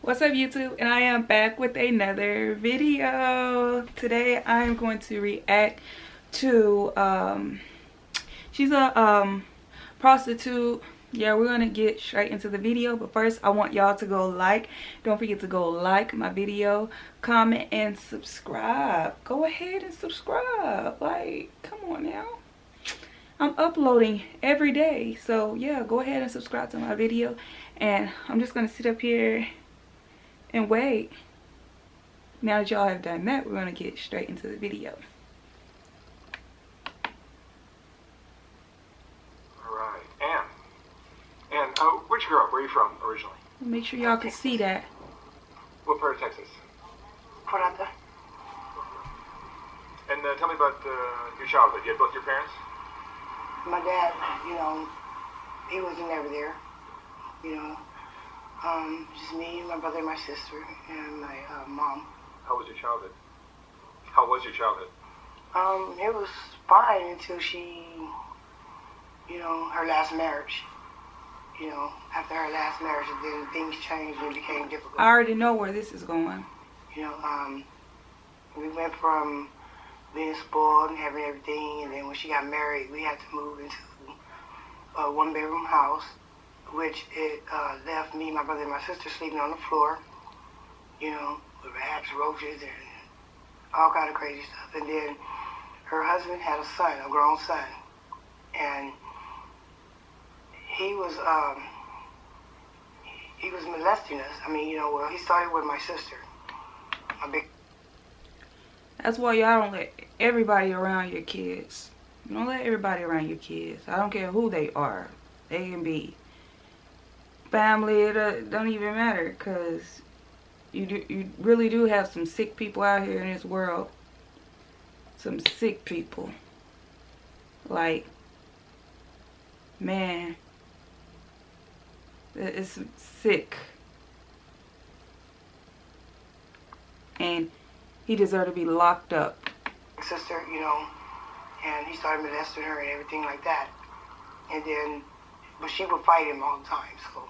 What's up, YouTube? And I am back with another video. Today I am going to react to she's a prostitute. Yeah, we're gonna get straight into the video, but first I want y'all to go like. Don't forget to go like my video, comment, and subscribe. Go ahead and subscribe. Like, come on now, I'm uploading every day, so yeah, go ahead and subscribe to my video. And I'm just gonna sit up here and wait. Now that y'all have done that, we're gonna get straight into the video. Alright, Ann, where'd you grow up? Where are you from originally? Make sure y'all can see that. What part of Texas? Porata. And tell me about your childhood. You had both your parents? My dad, he wasn't ever there, just me, my brother, my sister, and my mom. How was your childhood? How was your childhood? It was fine until she, her last marriage. After her last marriage, and then things changed and became difficult. I already know where this is going. We went from being spoiled and having everything, and then when she got married, we had to move into a one-bedroom house, which it left me, my brother, and my sister sleeping on the floor, with rats, roaches, and all kind of crazy stuff. And then her husband had a son, a grown son, and he was molesting us. Well, he started with my sister. That's why y'all don't let everybody around your kids. Don't let everybody around your kids. I don't care who they are. They can be family. It don't even matter, because you really do have some sick people out here in this world. Some sick people. Like, man, it's sick. And he deserved to be locked up. Sister, and he started molesting her and everything like that. And then, but she would fight him all the time. So,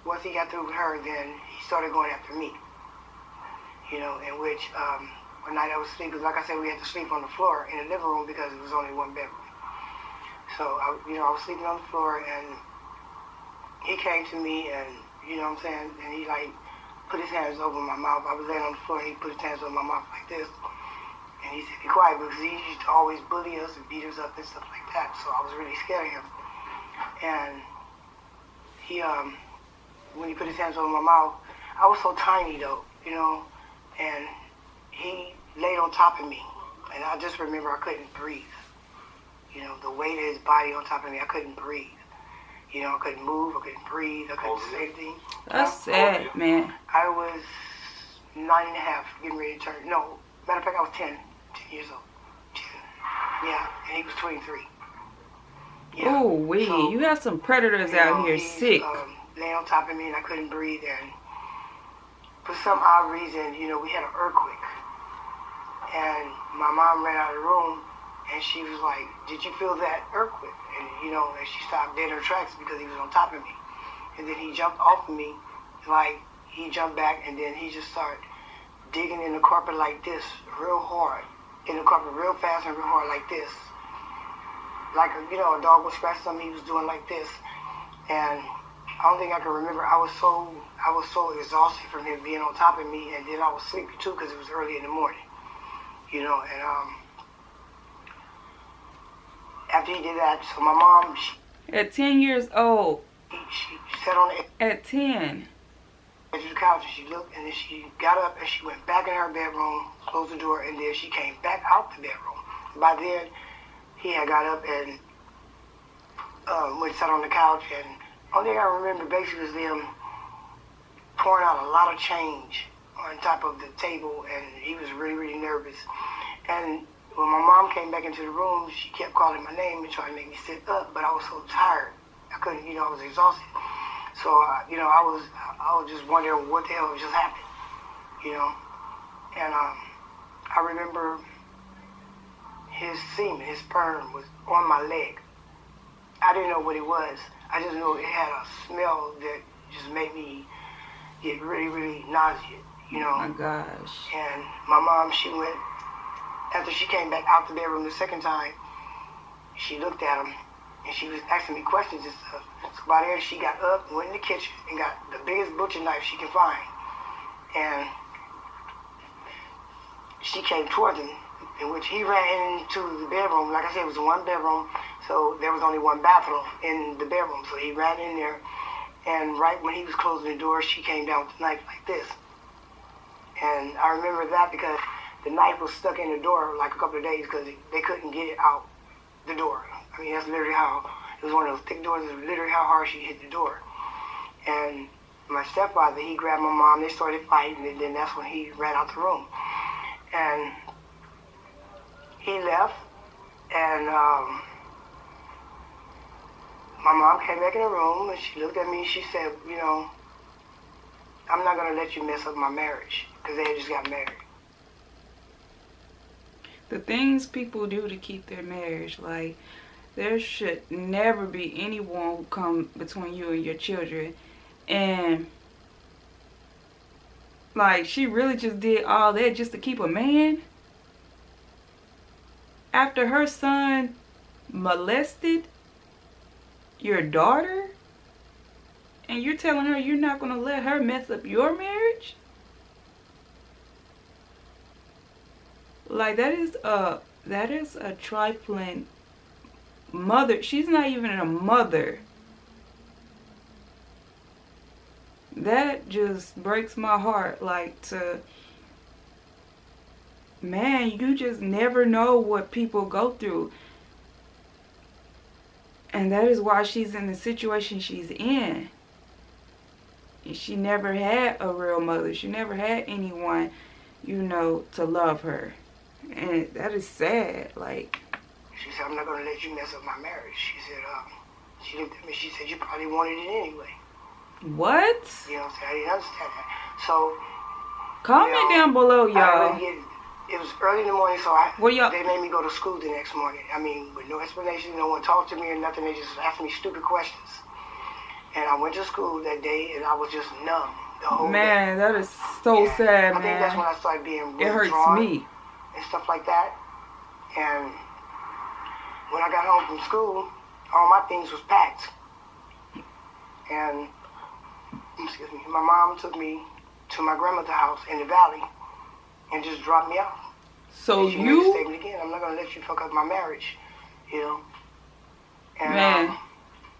once he got through with her, then he started going after me. In which one night I was sleeping, like I said, we had to sleep on the floor in the living room because it was only one bedroom. So, I was sleeping on the floor, and he came to me, and, and he, put his hands over my mouth. I was laying on the floor, and he put his hands over my mouth like this. And he said, be quiet, because he used to always bully us and beat us up and stuff like that. So I was really scared of him. And he, when he put his hands over my mouth, I was so tiny though, and he laid on top of me. And I just remember I couldn't breathe. The weight of his body on top of me, I couldn't breathe. I couldn't move, I couldn't breathe, I couldn't say anything. That's sad, man. I was 9.5, getting ready to turn, no, matter of fact, I was 10 years old. 10. Yeah, and he was 23. Yeah. Oh, wee, so, you have some predators out here sick. Laying on top of me, and I couldn't breathe, and for some odd reason, we had an earthquake. And my mom ran out of the room, and she was like, did you feel that earthquake? And, and she stopped dead in her tracks because he was on top of me. And then he jumped off of me, he jumped back, and then he just started digging in the carpet like this, real hard. In the carpet real fast and real hard like this. Like, a dog would scratch something, he was doing like this. And I don't think I can remember, I was so exhausted from him being on top of me, and then I was sleepy too because it was early in the morning. And after he did that, so my mom, at 10 years old. She sat on the at 10. Edge of the couch, and she looked, and then she got up and she went back in her bedroom, closed the door, and then she came back out the bedroom. By then, he had got up and went sat on the couch, and only thing I remember basically was them pouring out a lot of change on top of the table, and he was really, really nervous. And when my mom came back into the room, she kept calling my name and trying to make me sit up, but I was so tired. I couldn't, I was exhausted. So, I was just wondering what the hell just happened, And I remember his semen, his sperm was on my leg. I didn't know what it was. I just knew it had a smell that just made me get really, really nauseous, you know. Oh my gosh. And my mom, she went, after she came back out the bedroom the second time, she looked at him and she was asking me questions and stuff. So by there, she got up, went in the kitchen, and got the biggest butcher knife she could find. And she came towards him, in which he ran into the bedroom. Like I said, it was one bedroom, so there was only one bathroom in the bedroom. So he ran in there, and right when he was closing the door, she came down with the knife like this. And I remember that because the knife was stuck in the door like a couple of days because they couldn't get it out the door. I mean, that's literally how, it was one of those thick doors, it was literally how hard she hit the door. And my stepfather, he grabbed my mom, they started fighting, and then that's when he ran out the room. And he left, and my mom came back in the room, and she looked at me, and she said, you know, I'm not going to let you mess up my marriage, because they had just got married. The things people do to keep their marriage, like, there should never be anyone who come between you and your children. And, like, she really just did all that just to keep a man? After her son molested your daughter? And you're telling her you're not going to let her mess up your marriage? Like, that is a trifling mother. She's not even a mother. That just breaks my heart. Like, man, you just never know what people go through. And that is why she's in the situation she's in. And she never had a real mother. She never had anyone, you know, to love her. And that is sad. Like, she said, I'm not going to let you mess up my marriage. She said, she looked at me, she said, you probably wanted it anyway. what? You know what I'm saying? I didn't understand that. So, Comment down below, y'all. It was early in the morning, so they made me go to school the next morning. I mean, with no explanation, no one talked to me or nothing. They just asked me stupid questions. And I went to school that day, and I was just numb the whole day. Man, that is so sad, man. I think that's when I started being really it hurts drawn me. and stuff like that. And when I got home from school, all my things was packed. And, excuse me, my mom took me to my grandmother's house in the valley and just dropped me off. So and she made a you... statement again, I'm not going to let you fuck up my marriage, you know. And, man,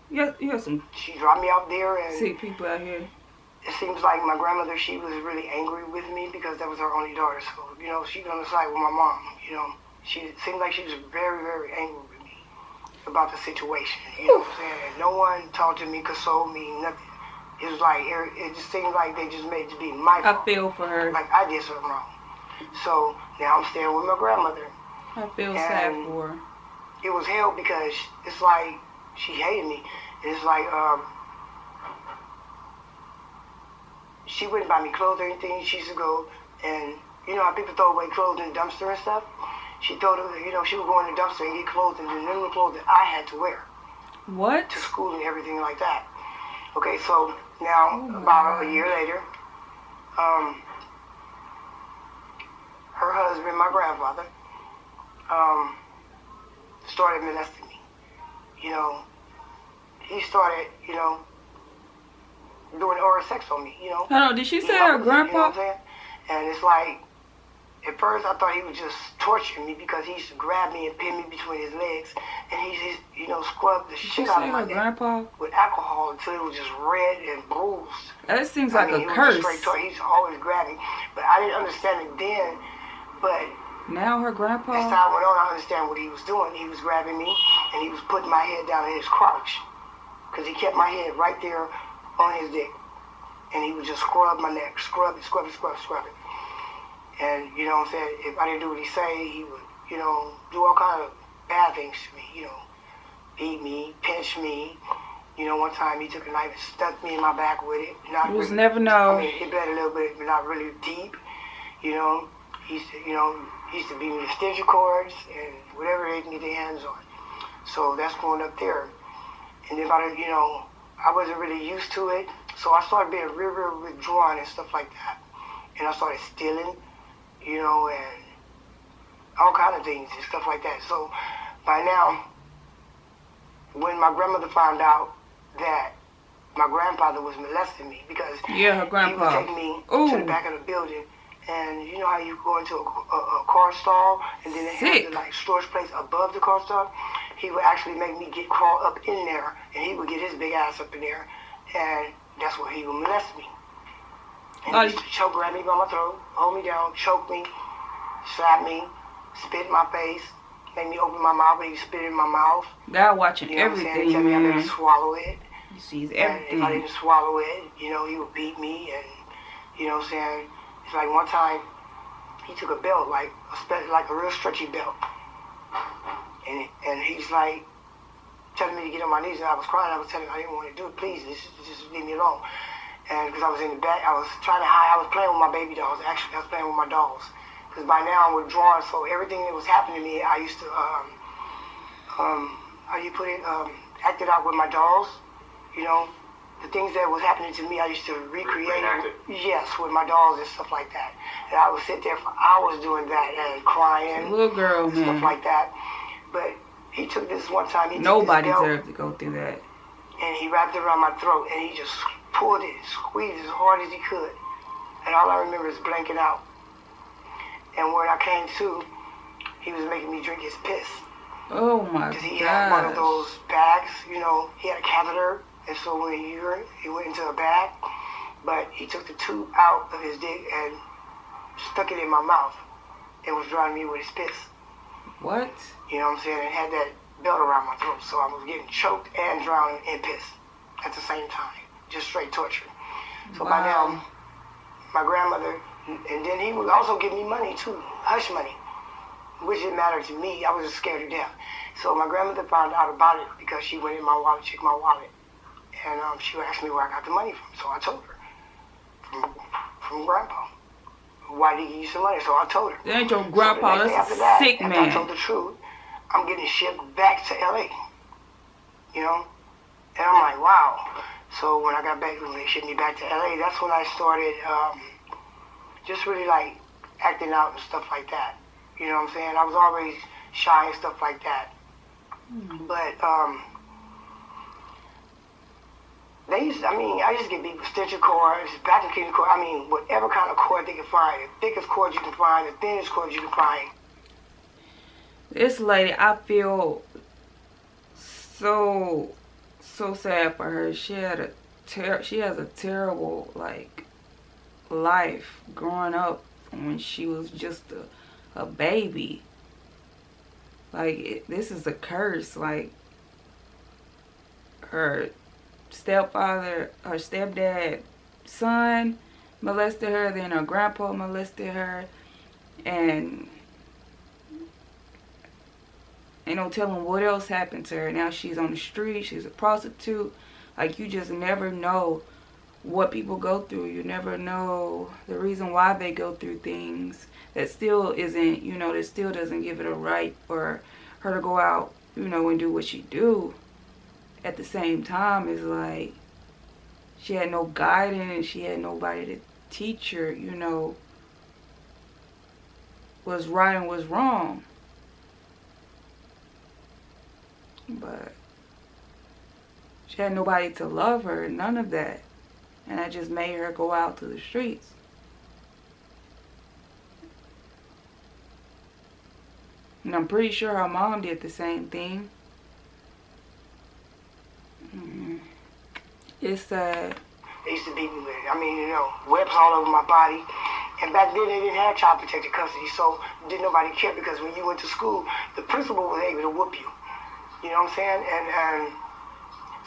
you got some she dropped me out there, and sick people out here. it seems like my grandmother, she was really angry with me because that was her only daughter. So, you know, she was on the side with my mom, you know. It seemed like she was very, very angry with me about the situation, you know what I'm saying? And no one talked to me, consoled me, nothing. It was like, it just seemed like they just made it to be my fault. I feel for her. Like I did something wrong. So now I'm staying with my grandmother. I feel sad for her. It was hell because it's like she hated me. It's like she wouldn't buy me clothes or anything. She used to go and, you know how people throw away clothes in the dumpster and stuff? She told her, you know, she would go in the dumpster and get clothes, and then the clothes that I had to wear. What? To school and everything like that. Okay, so now about a year later, her husband, my grandfather, started molesting me. You know, he started, you know, doing oral sex on me, you know. Hold on, did she say her grandpa? You know what I'm saying? And it's like, at first I thought he was just torturing me because he used to grab me and pin me between his legs, and he just, you know, scrubbed the shit out of my neck grandpa? with alcohol until it was just red and bruised. That seems like a he curse. Was just straight he's always grabbing, but I didn't understand it then. But now her grandpa. as time went on, I understand what he was doing. He was grabbing me, and he was putting my head down in his crotch, because he kept my head right there on his dick, and he would just scrub my neck, scrub it, scrub it, scrub it, scrub it. And, you know what I'm saying, if I didn't do what he say, he would, you know, do all kind of bad things to me, you know, beat me, pinch me. You know, one time he took a knife and stuck me in my back with it. Not never know. I mean, it bled a little bit, but not really deep, you know. He said, you know, He used to beat me with extension cords and whatever they can get their hands on. So that's going up there. And then I wasn't really used to it. So I started being real withdrawn and stuff like that. And I started stealing, and all kind of things and stuff like that. So by now, when my grandmother found out that my grandfather was molesting me, because her grandpa. he would take me to the back of the building, and you know how you go into a car stall, and then they have the storage place above the car stall? He would actually make me crawl up in there, and he would get his big ass up in there, and that's where he would molest me. And he used to choke, grab me by my throat, hold me down, choke me, slap me, spit in my face, make me open my mouth, and he spit in my mouth. God watching everything, he tell me I better swallow it. He sees everything. And if I didn't swallow it, he would beat me, and it's like one time he took a belt, like a real stretchy belt, and he's like telling me to get on my knees, and I was crying. I was telling him I didn't want to do it. Please, just leave me alone. And because I was in the back, I was trying to hide. I was playing with my baby dolls. Actually, I was playing with my dolls. Because by now I'm withdrawn, so everything that was happening to me, I used to, act it out with my dolls. The things that was happening to me, I used to recreate it. Yes, with my dolls and stuff like that. And I would sit there for hours doing that and crying. Little girl, and stuff like that. But he took this one time. Nobody deserved to go through that. And he wrapped it around my throat, and he just pulled it, squeezed as hard as he could. And all I remember is blanking out. And when I came to, he was making me drink his piss. Oh my God. Because he had one of those bags, he had a catheter. And so when he urine, he went into a bag. But he took the tube out of his dick and stuck it in my mouth. And was drowning me with his piss. What? You know what I'm saying? And had that belt around my throat. So I was getting choked and drowning in piss at the same time. Just straight torture. So by now, my grandmother, and then he would also give me money too, hush money, which didn't matter to me. I was just scared to death. So my grandmother found out about it because she went in my wallet, checked my wallet, and she asked me where I got the money from. So I told her, from Grandpa. Why did he give you some money? So I told her. That ain't your grandpa, so that's a sick man. After I told the truth, I'm getting shipped back to LA. And I'm like, wow. So when I got back, when they shipped me back to LA, that's when I started just really like acting out and stuff like that. You know what I'm saying? I was always shy and stuff like that. But I just get beat with extension cords, vacuum cord. Whatever kind of cord they can find. The thickest cord you can find, the thinnest cord you can find. This lady, I feel so sad for her. She has a terrible life growing up when she was just a baby. This is a curse. Her stepdad son molested her, then her grandpa molested her, and ain't no telling what else happened to her. Now she's on the street, she's a prostitute. You just never know what people go through. You never know the reason why they go through things. That still isn't, that still doesn't give it a right for her to go out, and do what she do. At the same time, it's like she had no guidance, she had nobody to teach her, what's right and what's wrong. But she had nobody to love her, none of that. And that just made her go out to the streets. And I'm pretty sure her mom did the same thing. It's sad. They used to beat me with it. Webs all over my body. And back then they didn't have child protective custody, so didn't nobody care, because when you went to school, the principal was able to whoop you. You know what I'm saying? And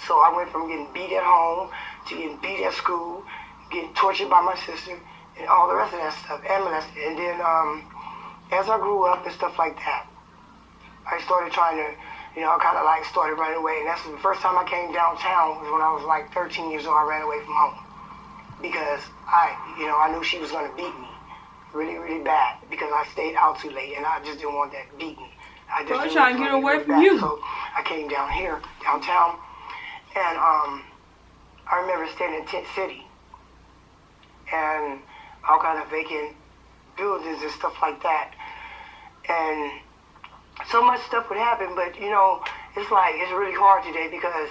so I went from getting beat at home to getting beat at school, getting tortured by my sister, and all the rest of that stuff, and molested. And then as I grew up and stuff like that, I started trying to, started running away. And that's the first time I came downtown was when I was 13 years old. I ran away from home because I knew she was going to beat me. really, really bad because I stayed out too late and I just didn't want that beating. I just Bro, didn't trying to want get away really from bad. you. So I came down here, downtown, and I remember staying in Tent City and all kinds of vacant buildings and stuff like that. And so much stuff would happen, but you know, it's like it's really hard today because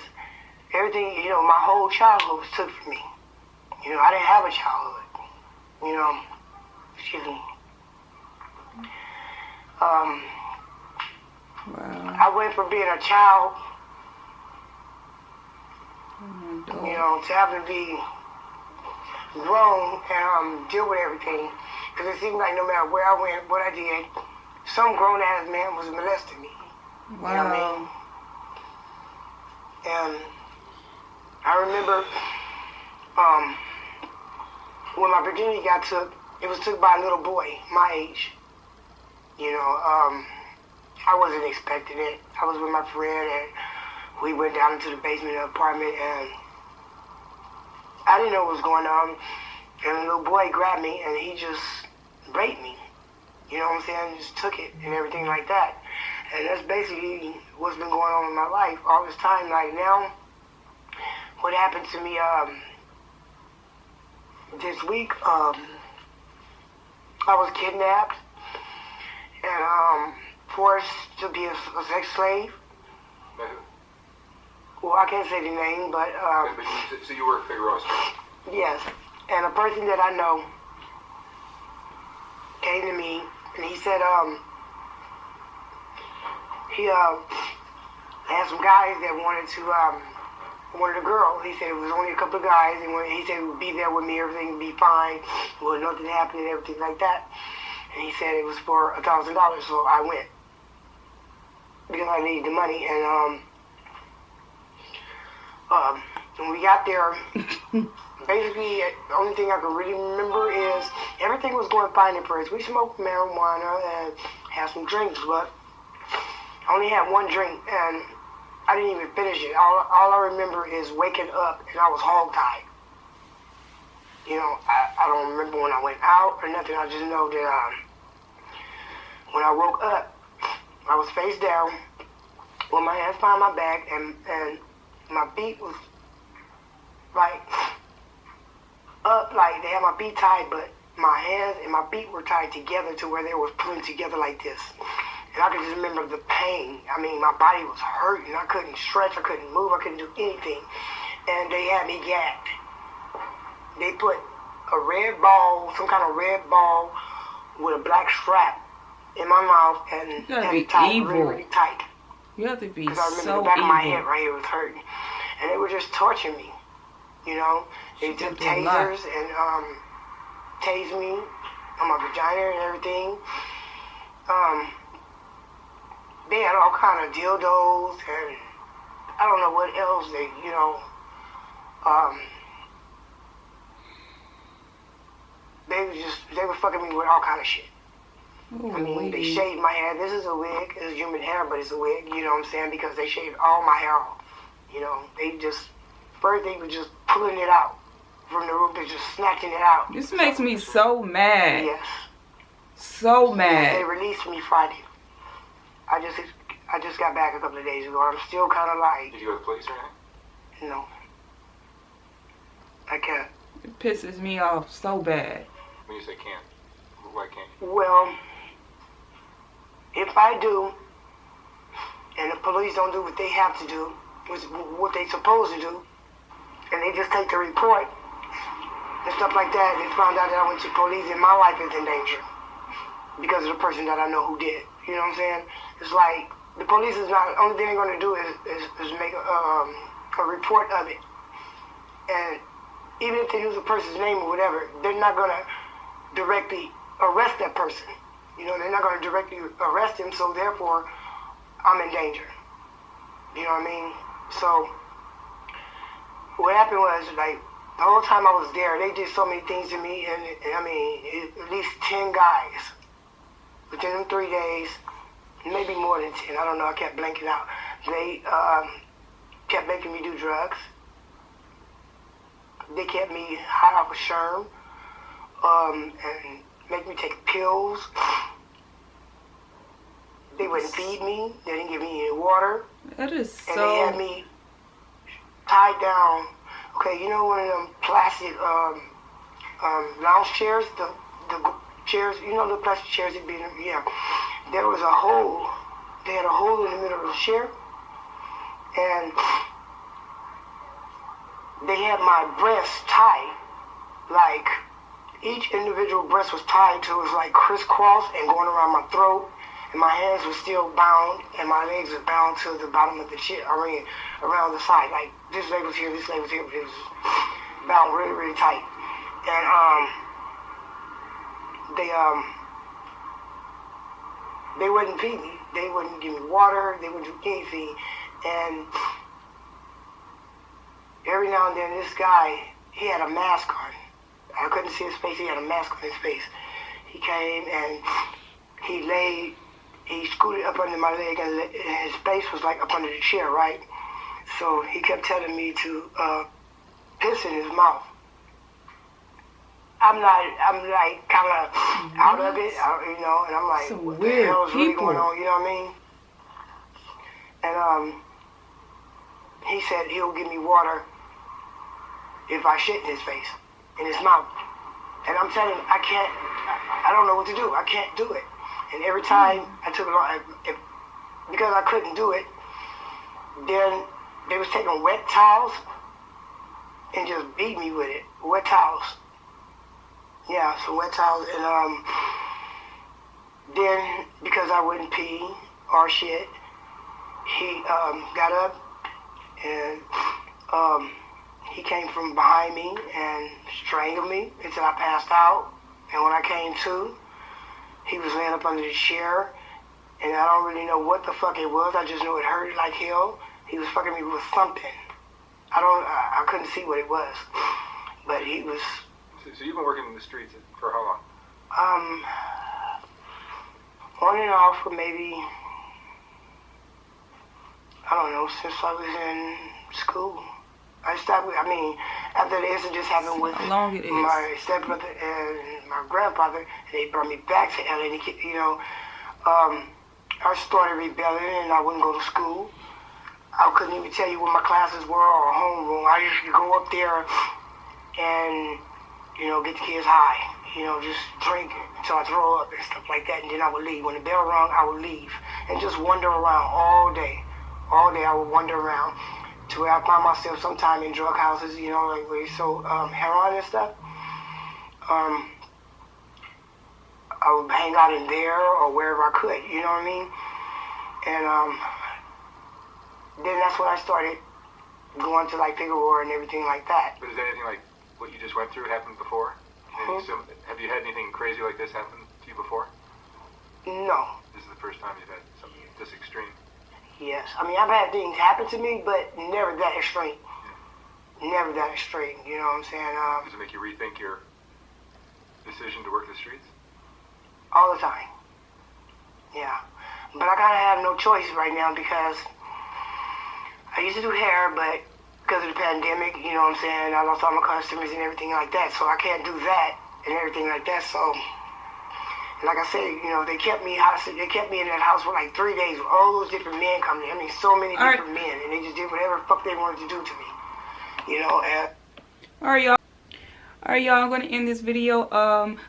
everything, you know, my whole childhood was took from me. You know, I didn't have a childhood. You know, excuse me. Wow. I went from being a child, Oh, you know, to having to be grown and deal with everything. Because it seemed like no matter where I went, what I did, some grown-ass man was molesting me. wow. You know what I mean? And I remember when my virginity got took, it was took by a little boy my age. You know, I wasn't expecting it. I was with my friend and we went down into the basement of the apartment and I didn't know what was going on. And the little boy grabbed me and he just raped me. You know what I'm saying? Just took it and everything like that. And that's basically what's been going on in my life all this time. Like now, what happened to me this week, I was kidnapped and forced to be a sex slave. By who? Well, I can't say the name, but So you were Figueroa Street? yes. And a person that I know came to me and he said he had some guys that wanted a girl. He said it was only a couple of guys, and he said he would be there with me, everything would be fine, well, nothing happened and everything like that. And he said it was for $1,000, so I went because I needed the money. And when we got there, basically the only thing I can really remember is everything was going fine at first. We smoked marijuana and had some drinks, but I only had one drink and I didn't even finish it. All I remember is waking up and I was hog-tied. You know, I don't remember when I went out or nothing. I just know that when I woke up, I was face down with my hands behind my back and my feet was like up, like they had my feet tied, but my hands and my feet were tied together to where they were pulling together like this. And I could just remember the pain. I mean, my body was hurting. I couldn't stretch. I couldn't move. I couldn't do anything. And they had me gagged. They put a red ball, some kind of red ball with a black strap in my mouth and had me tied really, really tight. You have to be so evil. Because I remember the back of my head right here was hurting. And they were just torturing me. You know, they took tasers and tased me on my vagina and everything. They had all kind of dildos and I don't know what else they, you know, they were fucking me with all kind of shit. Ooh, I mean, they shaved my hair. This is a wig. It's human hair, but it's a wig, you know what I'm saying? Because they shaved all my hair off. You know, they just, first they were just pulling it out from the room. They're just snatching it out. This makes me so mad. Yes. So mad. They released me Friday. I just got back a couple of days ago. I'm still kind of like... Did you go to the police or anything? No. I can't. It pisses me off so bad. When you say can't, why can't you? Well, if I do, and the police don't do what they have to do, what they supposed to do, and they just take the report and stuff like that, they found out that I went to police and my life is in danger because of the person that I know who did. You know what I'm saying? It's like the police is not, only thing they're going to do is make a report of it. And even if they use a person's name or whatever, they're not going to directly arrest that person. You know, they're not going to directly arrest him, so therefore, I'm in danger. You know what I mean? So, what happened was, like, the whole time I was there, they did so many things to me, and I mean, at least 10 guys. Within them 3 days, maybe more than 10, I don't know, I kept blanking out. They kept making me do drugs. They kept me high off of Sherm, and make me take pills. They wouldn't feed me. They didn't give me any water. That is And they had so. me tied down. Okay, you know one of them plastic lounge chairs, the chairs, you know the plastic chairs that be in, yeah. There was a hole. They had a hole in the middle of the chair, and they had my breasts tied, like each individual breast was tied to, it was like crisscross and going around my throat, and my hands were still bound, and my legs were bound to the bottom of the chair, I mean, around the side, like this leg was here, this leg was here, but it was bound really, really tight. And they wouldn't feed me. They wouldn't give me water. They wouldn't do anything. And every now and then, this guy, he had a mask on. I couldn't see his face. He had a mask on his face. He came and he scooted up under my leg, and his face was like up under the chair, right? So he kept telling me to piss in his mouth. I'm like kind of out of it, you know, and I'm like, Some what the weird hell is really people. going on, you know what I mean? And he said he'll give me water if I shit in his face, in his mouth. And I'm telling him, I don't know what to do. I can't do it. And every time I took it on, because I couldn't do it, then they was taking wet towels and just beat me with it, wet towels. Yeah, some wet towels, and then because I wouldn't pee or shit, he got up and he came from behind me and strangled me until I passed out. And when I came to, he was laying up under the chair, and I don't really know what the fuck it was. I just knew it hurt like hell. He was fucking me with something. I couldn't see what it was, but he was. So you've been working in the streets for how long? On and off for maybe, I don't know, since I was in school. After the incident happened with How long it is. my stepbrother and my grandfather, they brought me back to LA, you know, I started rebelling and I wouldn't go to school. I couldn't even tell you what my classes were or homeroom. I used to go up there and, you know, get the kids high, you know, just drink until I throw up and stuff like that, and then I would leave. When the bell rung, I would leave and just wander around all day. All day I would wander around to where I found myself sometime in drug houses, you know, like where you sold heroin and stuff. I would hang out in there or wherever I could, you know what I mean? And then that's when I started going to like Figueroa and everything like that. But is anything like what you just went through happened before? Have you had anything crazy like this happen to you before? No. This is the first time you've had something this extreme? Yes. I mean, I've had things happen to me, but never that extreme. Never that extreme, you know what I'm saying? Does it make you rethink your decision to work the streets? All the time. Yeah. But I kind of have no choice right now because I used to do hair, but because of the pandemic, you know what I'm saying, I lost all my customers and everything like that, so I can't do that and everything like that. So, like I said, you know, they kept me in that house for like 3 days with all those different men coming in. I mean, so many different men, and they just did whatever the fuck they wanted to do to me, you know. And Alright, y'all, I'm going to end this video.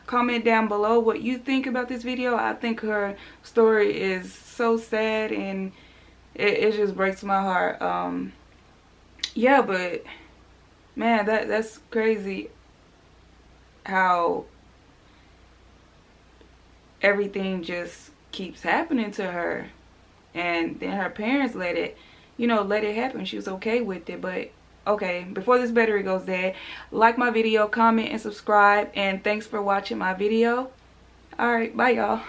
Comment down below what you think about this video. I think her story is so sad, and it just breaks my heart. Yeah, but man, that's crazy how everything just keeps happening to her, and then her parents let it happen. She was okay with it. But okay, before this battery goes dead, like my video, comment, and subscribe, and thanks for watching my video. All right, bye y'all.